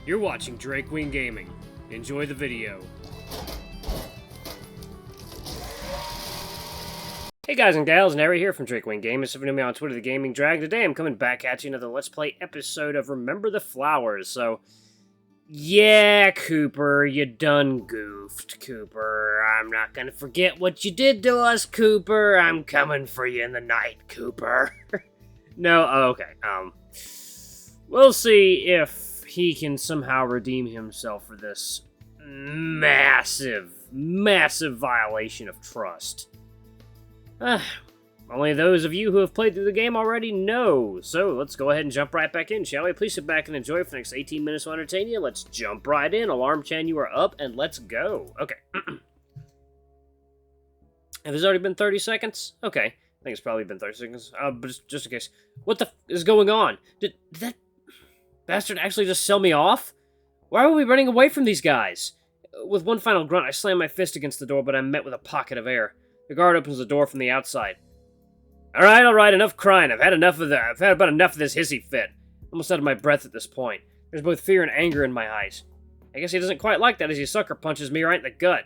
You're watching Drake Wing Gaming. Enjoy the video. Hey guys and gals, Nary here from Drake Wing Gaming. So if you know me on Twitter, the Gaming Drag. Today I'm coming back at you another Let's Play episode of Remember the Flowers. So, yeah, Cooper, you done goofed, Cooper. I'm not gonna forget what you did to us, Cooper. I'm coming for you in the night, Cooper. No, okay, we'll see if he can somehow redeem himself for this massive violation of trust. Only those of you who have played through the game already know. So let's go ahead and jump right back in, shall we? Please sit back and enjoy for the next 18 minutes to entertain you. Let's jump right in. Alarm Chan, you are up, and let's go. Okay. Have it already been 30 seconds? Okay. I think it's probably been 30 seconds. But just in case. What the f is going on? Did that bastard actually just sell me off? Why are we running away from these guys? With one final grunt, I slam my fist against the door, but I'm met with a pocket of air. The guard opens the door from the outside. All right, enough crying. I've had about enough of this hissy fit. I'm almost out of my breath at this point. There's both fear and anger in my eyes. I guess he doesn't quite like that as he sucker punches me right in the gut.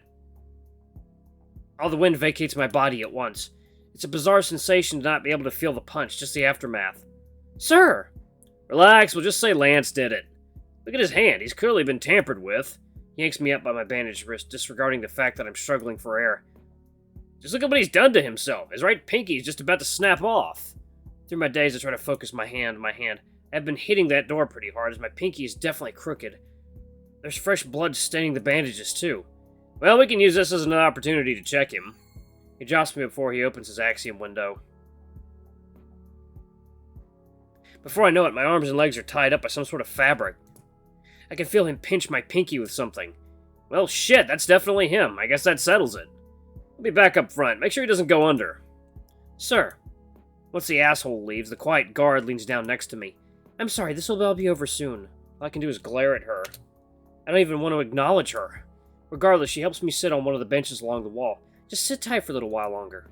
All the wind vacates my body at once. It's a bizarre sensation to not be able to feel the punch, just the aftermath. Sir! Relax, we'll just say Lance did it. Look at his hand, he's clearly been tampered with. He yanks me up by my bandaged wrist, disregarding the fact that I'm struggling for air. Just look at what he's done to himself. His right pinky is just about to snap off. Through my days, I try to focus my hand. I've been hitting that door pretty hard, as my pinky is definitely crooked. There's fresh blood staining the bandages, too. Well, we can use this as an opportunity to check him. He drops me before he opens his axiom window. Before I know it, my arms and legs are tied up by some sort of fabric. I can feel him pinch my pinky with something. Well, shit, that's definitely him. I guess that settles it. I'll be back up front. Make sure he doesn't go under. Sir. Once the asshole leaves, the quiet guard leans down next to me. I'm sorry, this will all be over soon. All I can do is glare at her. I don't even want to acknowledge her. Regardless, she helps me sit on one of the benches along the wall. Just sit tight for a little while longer.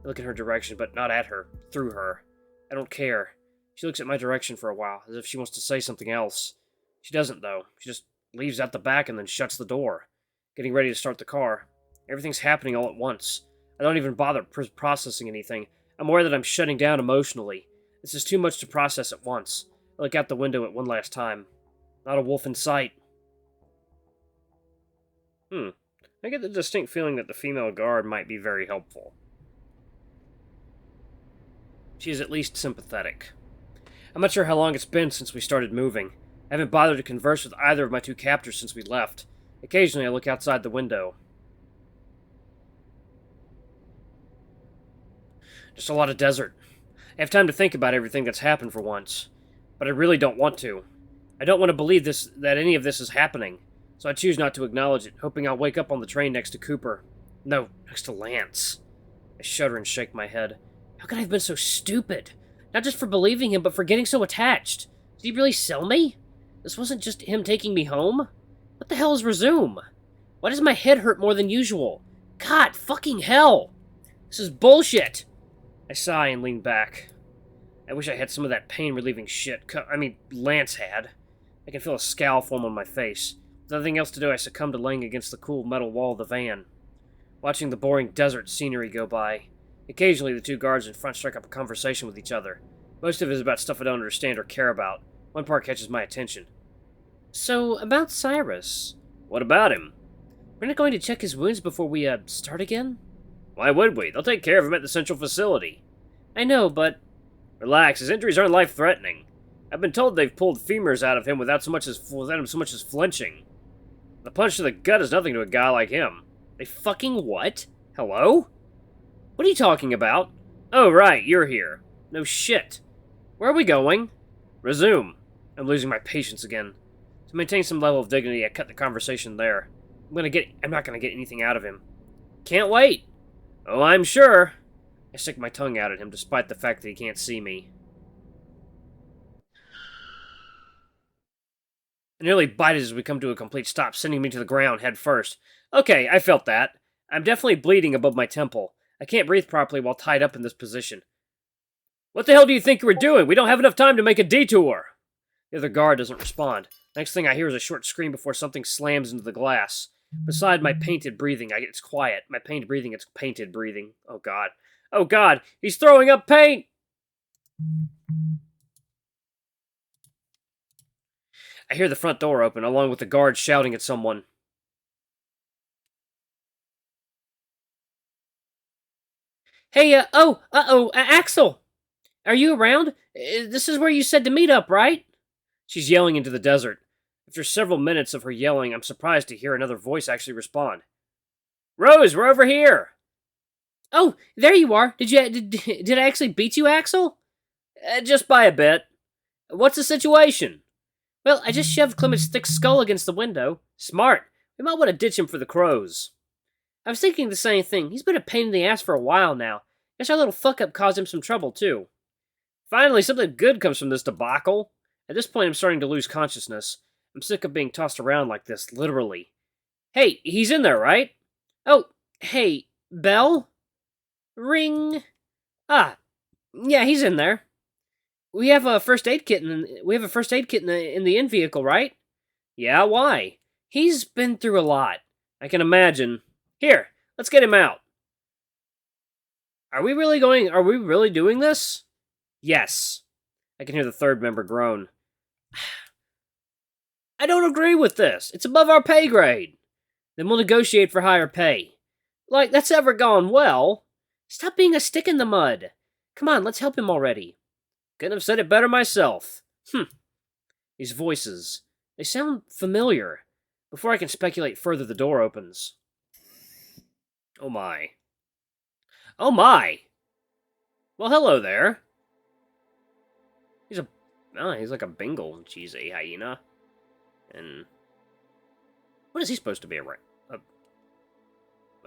I look in her direction, but not at her. Through her. I don't care. She looks at my direction for a while, as if she wants to say something else. She doesn't, though. She just leaves out the back and then shuts the door. Getting ready to start the car. Everything's happening all at once. I don't even bother processing anything. I'm aware that I'm shutting down emotionally. This is too much to process at once. I look out the window at one last time. Not a wolf in sight. I get the distinct feeling that the female guard might be very helpful. She is at least sympathetic. I'm not sure how long it's been since we started moving. I haven't bothered to converse with either of my two captors since we left. Occasionally I look outside the window. Just a lot of desert. I have time to think about everything that's happened for once. But I really don't want to. I don't want to believe that any of this is happening. So I choose not to acknowledge it, hoping I'll wake up on the train next to Cooper. No, next to Lance. I shudder and shake my head. How could I have been so stupid? Not just for believing him, but for getting so attached. Did he really sell me? This wasn't just him taking me home? What the hell is resume? Why does my head hurt more than usual? God fucking hell! This is bullshit! I sigh and lean back. I wish I had some of that pain-relieving shit Lance had. I can feel a scowl form on my face. With nothing else to do, I succumb to laying against the cool metal wall of the van, watching the boring desert scenery go by. Occasionally, the two guards in front strike up a conversation with each other. Most of it is about stuff I don't understand or care about. One part catches my attention. So, about Cyrus. What about him? We're not going to check his wounds before we, start again? Why would we? They'll take care of him at the central facility. I know, but... Relax, his injuries aren't life-threatening. I've been told they've pulled femurs out of him without him so much as flinching. The punch to the gut is nothing to a guy like him. They fucking what? Hello? What are you talking about? Oh, right, you're here. No shit. Where are we going? Resume. I'm losing my patience again. To maintain some level of dignity, I cut the conversation there. I'm not gonna get anything out of him. Can't wait. Oh, I'm sure. I stick my tongue out at him despite the fact that he can't see me. I nearly bite it as we come to a complete stop, sending me to the ground head first. Okay, I felt that. I'm definitely bleeding above my temple. I can't breathe properly while tied up in this position. What the hell do you think you were doing? We don't have enough time to make a detour. The other guard doesn't respond. Next thing I hear is a short scream before something slams into the glass. Beside my painted breathing, it's quiet. My painted breathing, it's painted breathing. Oh god. Oh god! He's throwing up paint! I hear the front door open, along with the guards shouting at someone. Hey, Axel! Are you around? This is where you said to meet up, right? She's yelling into the desert. After several minutes of her yelling, I'm surprised to hear another voice actually respond. Rose, we're over here! Oh, there you are. Did I actually beat you, Axel? Just by a bit. What's the situation? Well, I just shoved Clement's thick skull against the window. Smart. We might want to ditch him for the crows. I was thinking the same thing. He's been a pain in the ass for a while now. Guess our little fuck-up caused him some trouble, too. Finally, something good comes from this debacle. At this point, I'm starting to lose consciousness. I'm sick of being tossed around like this, literally. Hey, he's in there, right? Oh, hey, Belle? Ring. Ah, yeah, he's in there. We have a first aid kit in the in vehicle, right? Yeah, why? He's been through a lot. I can imagine. Here, let's get him out. Are we really doing this? Yes. I can hear the third member groan. I don't agree with this. It's above our pay grade. Then we'll negotiate for higher pay. Like that's ever gone well. Stop being a stick in the mud. Come on, let's help him already. Couldn't have said it better myself. These voices. They sound familiar. Before I can speculate further, the door opens. Oh my. Oh my! Well, hello there. He's like a Bengal cheese hyena. And what is he supposed to be? A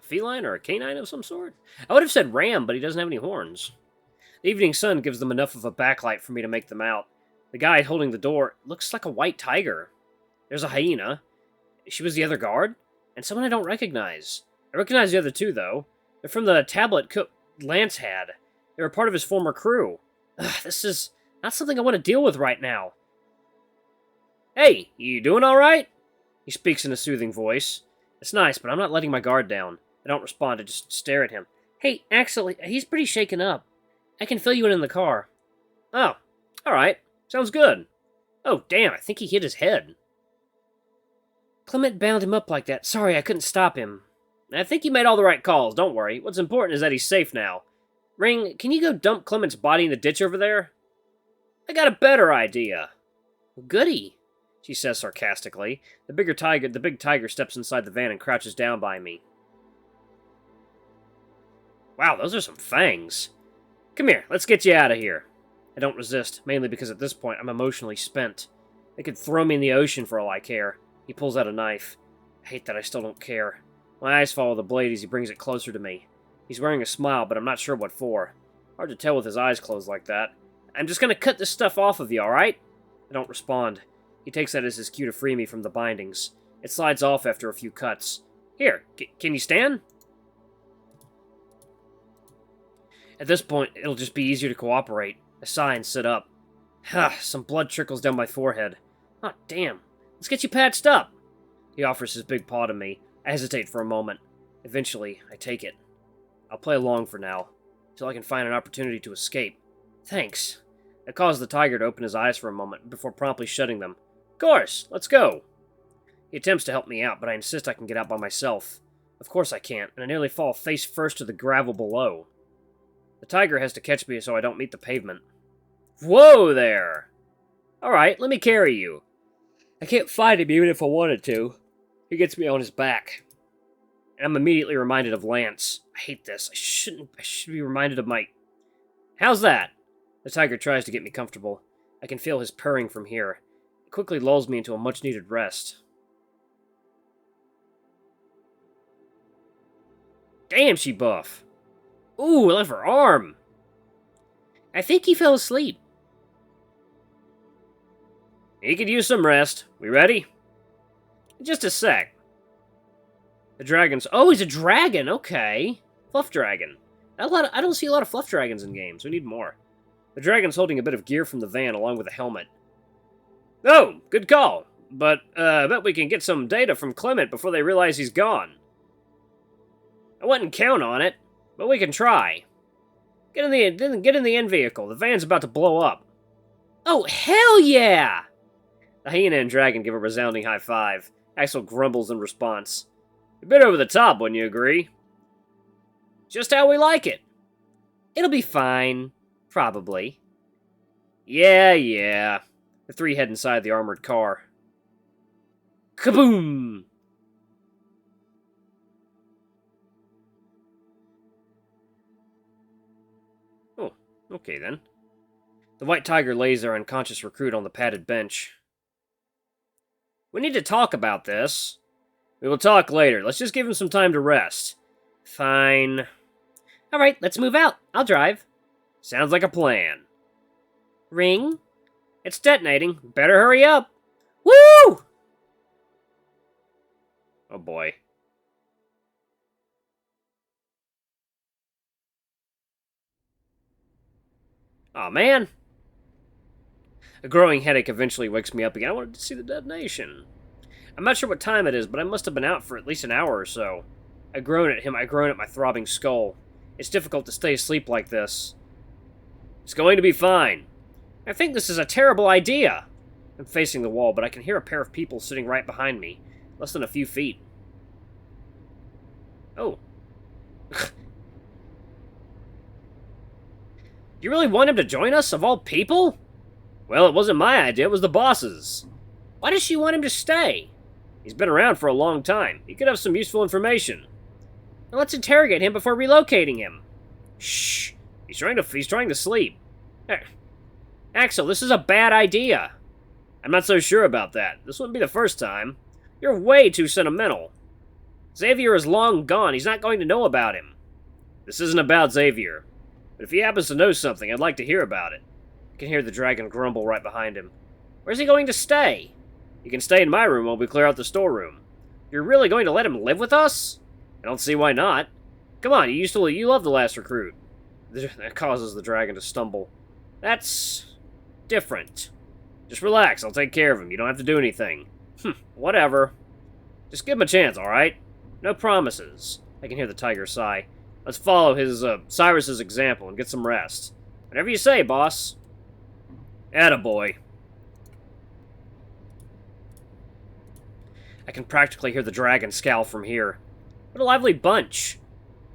feline or a canine of some sort? I would have said ram, but he doesn't have any horns. The evening sun gives them enough of a backlight for me to make them out. The guy holding the door looks like a white tiger. There's a hyena. She was the other guard, and someone I don't recognize. I recognize the other two, though. They're from the tablet Lance had. They were part of his former crew. This is not something I want to deal with right now. Hey, you doing all right? He speaks in a soothing voice. It's nice, but I'm not letting my guard down. I don't respond, I just stare at him. Hey, Axel, he's pretty shaken up. I can fill you in the car. Oh, alright. Sounds good. Oh, damn, I think he hit his head. Clement bound him up like that. Sorry, I couldn't stop him. I think you made all the right calls, don't worry. What's important is that he's safe now. Ring, can you go dump Clement's body in the ditch over there? I got a better idea. Goody, she says sarcastically. The big tiger steps inside the van and crouches down by me. Wow, those are some fangs. Come here, let's get you out of here. I don't resist, mainly because at this point I'm emotionally spent. They could throw me in the ocean for all I care. He pulls out a knife. I hate that I still don't care. My eyes follow the blade as he brings it closer to me. He's wearing a smile, but I'm not sure what for. Hard to tell with his eyes closed like that. I'm just gonna cut this stuff off of you, alright? I don't respond. He takes that as his cue to free me from the bindings. It slides off after a few cuts. Here, can you stand? At this point, it'll just be easier to cooperate. I sigh and sit up. Some blood trickles down my forehead. Oh, damn. Let's get you patched up. He offers his big paw to me. I hesitate for a moment. Eventually, I take it. I'll play along for now, till I can find an opportunity to escape. Thanks. I cause the tiger to open his eyes for a moment, before promptly shutting them. Of course, let's go. He attempts to help me out, but I insist I can get out by myself. Of course I can't, and I nearly fall face first to the gravel below. The tiger has to catch me so I don't meet the pavement. Whoa there! Alright, let me carry you. I can't fight him even if I wanted to. He gets me on his back. And I'm immediately reminded of Lance. I hate this. I should be reminded of my... How's that? The tiger tries to get me comfortable. I can feel his purring from here. It quickly lulls me into a much-needed rest. Damn, she buff. Ooh, I left her arm. I think he fell asleep. He could use some rest. We ready? Just a sec. The dragon's... Oh, he's a dragon. Okay. Fluff dragon. I don't see a lot of fluff dragons in games. We need more. The dragon's holding a bit of gear from the van along with a helmet. Oh, good call. but I bet we can get some data from Clement before they realize he's gone. I wouldn't count on it, but we can try. Get in the end vehicle. The van's about to blow up. Oh, hell yeah! The hyena and dragon give a resounding high five. Axel grumbles in response. A bit over the top, wouldn't you agree? Just how we like it. It'll be fine. Probably. Yeah. The three head inside the armored car. Kaboom! Oh, okay then. The white tiger lays their unconscious recruit on the padded bench. We need to talk about this. We will talk later. Let's just give him some time to rest. Fine. Alright, let's move out. I'll drive. Sounds like a plan. Ring? It's detonating. Better hurry up. Woo! Oh boy. Aw, man. A growing headache eventually wakes me up again. I wanted to see the detonation. I'm not sure what time it is, but I must have been out for at least an hour or so. I groan at him. I groan at my throbbing skull. It's difficult to stay asleep like this. It's going to be fine. I think this is a terrible idea. I'm facing the wall, but I can hear a pair of people sitting right behind me, less than a few feet. Oh. You really want him to join us, of all people? Well, it wasn't my idea, it was the boss's. Why does she want him to stay? He's been around for a long time. He could have some useful information. Well, let's interrogate him before relocating him. Shh. He's trying to sleep. Axel, this is a bad idea. I'm not so sure about that. This wouldn't be the first time. You're way too sentimental. Xavier is long gone. He's not going to know about him. This isn't about Xavier. But if he happens to know something, I'd like to hear about it. I can hear the dragon grumble right behind him. Where's he going to stay? You can stay in my room while we clear out the storeroom. You're really going to let him live with us? I don't see why not. Come on, you loved the last recruit. That causes the dragon to stumble. That's different. Just relax, I'll take care of him. You don't have to do anything. Whatever. Just give him a chance, alright? No promises. I can hear the tiger sigh. Let's follow his, Cyrus's example and get some rest. Whatever you say, boss. Attaboy. I can practically hear the dragon scowl from here. What a lively bunch.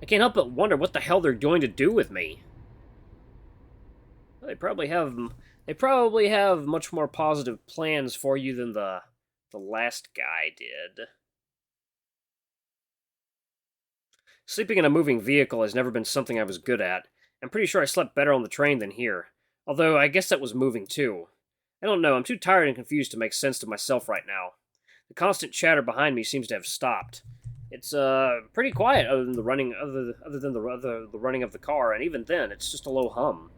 I can't help but wonder what the hell they're going to do with me. Well, they probably have much more positive plans for you than the last guy did. Sleeping in a moving vehicle has never been something I was good at. I'm pretty sure I slept better on the train than here. Although, I guess that was moving too. I don't know, I'm too tired and confused to make sense to myself right now. The constant chatter behind me seems to have stopped. It's pretty quiet other than the running the running of the car, and even then, it's just a low hum.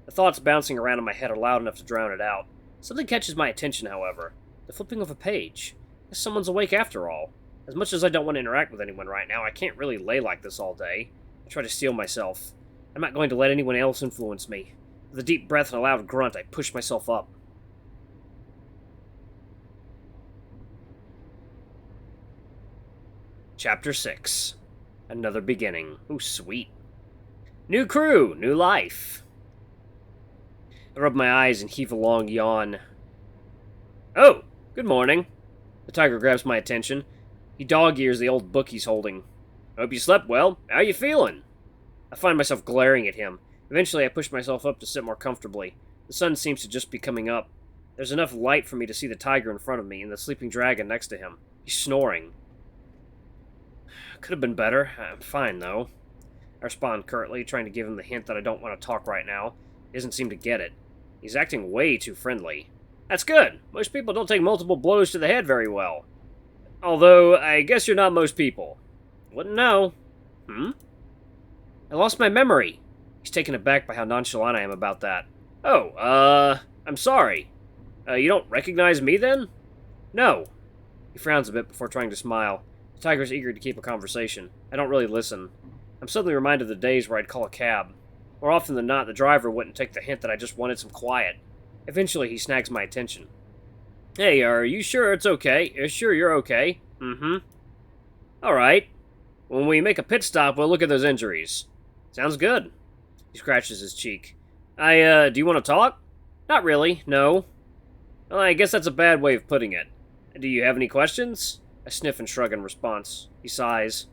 The thoughts bouncing around in my head are loud enough to drown it out. Something catches my attention, however. The flipping of a page. Guess someone's awake after all. As much as I don't want to interact with anyone right now, I can't really lay like this all day. I try to steel myself. I'm not going to let anyone else influence me. With a deep breath and a loud grunt, I push myself up. Chapter 6. Another beginning. Ooh, sweet. New crew, new life. I rub my eyes and heave a long yawn. Oh, good morning. The tiger grabs my attention. He dog-ears the old book he's holding. Hope you slept well. How you feeling? I find myself glaring at him. Eventually, I push myself up to sit more comfortably. The sun seems to just be coming up. There's enough light for me to see the tiger in front of me and the sleeping dragon next to him. He's snoring. Could have been better. I'm fine, though. I respond curtly, trying to give him the hint that I don't want to talk right now. He doesn't seem to get it. He's acting way too friendly. That's good. Most people don't take multiple blows to the head very well. Although, I guess you're not most people. Wouldn't know. I lost my memory. He's taken aback by how nonchalant I am about that. Oh, I'm sorry. You don't recognize me, then? No. He frowns a bit before trying to smile. The tiger's eager to keep a conversation. I don't really listen. I'm suddenly reminded of the days where I'd call a cab. More often than not, the driver wouldn't take the hint that I just wanted some quiet. Eventually, he snags my attention. Hey, are you sure it's okay? Sure you're okay? Mm-hmm. Alright. When we make a pit stop, we'll look at those injuries. Sounds good. He scratches his cheek. Do you want to talk? Not really, no. Well, I guess that's a bad way of putting it. Do you have any questions? I sniff and shrug in response. He sighs.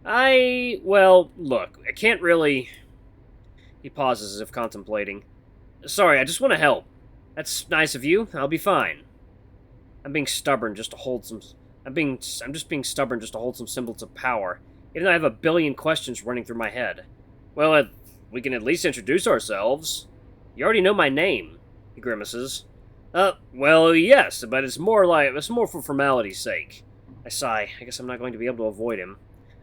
Well, look, I can't really... He pauses as if contemplating. Sorry, I just want to help. That's nice of you. I'll be fine. I'm being stubborn just to hold some... I'm just being stubborn just to hold some semblance of power, even though I have a billion questions running through my head. Well, we can at least introduce ourselves. You already know my name, he grimaces. Well, yes, but it's more for formality's sake. I sigh. I guess I'm not going to be able to avoid him.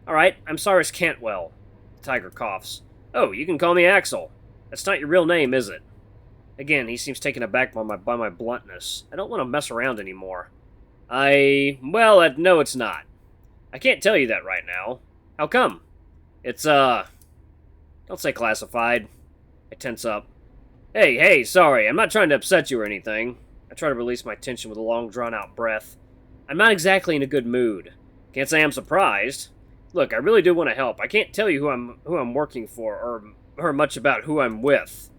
Alright, I'm Cyrus Cantwell. The tiger coughs. Oh, you can call me Axel. That's not your real name, is it? Again, he seems taken aback by my bluntness. I don't want to mess around anymore. Well, no, it's not. I can't tell you that right now. How come? It's, don't say classified. I tense up. Hey, sorry, I'm not trying to upset you or anything. I try to release my tension with a long, drawn-out breath. I'm not exactly in a good mood. Can't say I'm surprised. Look, I really do want to help. I can't tell you who I'm working for, or much about who I'm with.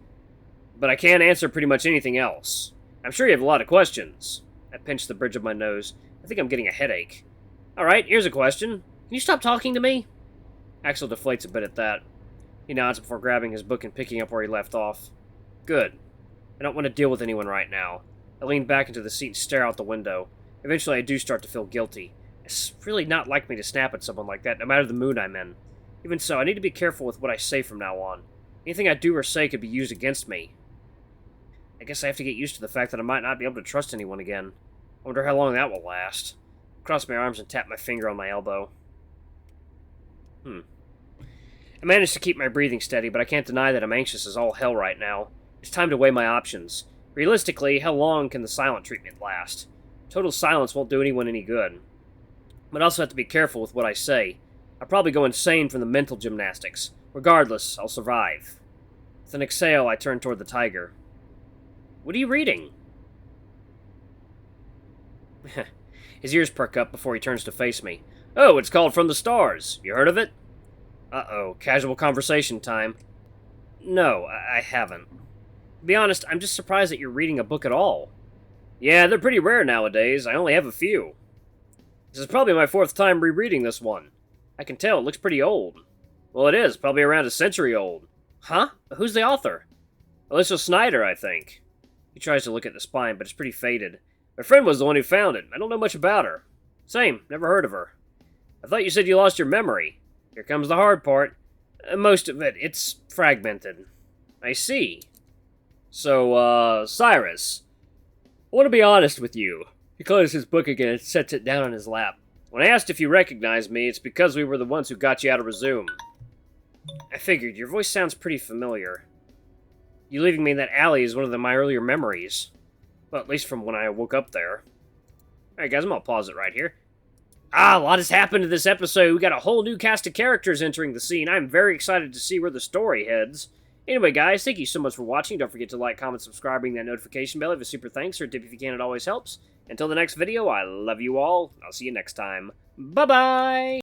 But I can answer pretty much anything else. I'm sure you have a lot of questions. I pinch the bridge of my nose. I think I'm getting a headache. Alright, here's a question. Can you stop talking to me? Axel deflates a bit at that. He nods before grabbing his book and picking up where he left off. Good. I don't want to deal with anyone right now. I lean back into the seat and stare out the window. Eventually I do start to feel guilty. It's really not like me to snap at someone like that, no matter the mood I'm in. Even so, I need to be careful with what I say from now on. Anything I do or say could be used against me. I guess I have to get used to the fact that I might not be able to trust anyone again. I wonder how long that will last. I cross my arms and tap my finger on my elbow. I managed to keep my breathing steady, but I can't deny that I'm anxious as all hell right now. It's time to weigh my options. Realistically, how long can the silent treatment last? Total silence won't do anyone any good. But I also have to be careful with what I say. I'll probably go insane from the mental gymnastics. Regardless, I'll survive. With an exhale, I turn toward the tiger. What are you reading? His ears perk up before he turns to face me. Oh, it's called From the Stars. You heard of it? Uh-oh, casual conversation time. No, I haven't. To be honest, I'm just surprised that you're reading a book at all. Yeah, they're pretty rare nowadays. I only have a few. This is probably my fourth time rereading this one. I can tell, it looks pretty old. Well, it is, probably around a century old. Huh? Who's the author? Alyssa Snyder, I think. He tries to look at the spine, but it's pretty faded. My friend was the one who found it. I don't know much about her. Same, never heard of her. I thought you said you lost your memory. Here comes the hard part. Most of it, it's fragmented. I see. So, Cyrus. I want to be honest with you. He closes his book again and sets it down on his lap. When I asked if you recognized me, it's because we were the ones who got you out of Resume. I figured. Your voice sounds pretty familiar. You leaving me in that alley is one of my earlier memories. Well, at least from when I woke up there. Alright guys, I'm gonna pause it right here. A lot has happened in this episode. We got a whole new cast of characters entering the scene. I'm very excited to see where the story heads. Anyway guys, thank you so much for watching. Don't forget to like, comment, subscribe, ring that notification bell. Leave a super thanks or a tip if you can, it always helps. Until the next video, I love you all. I'll see you next time. Bye-bye!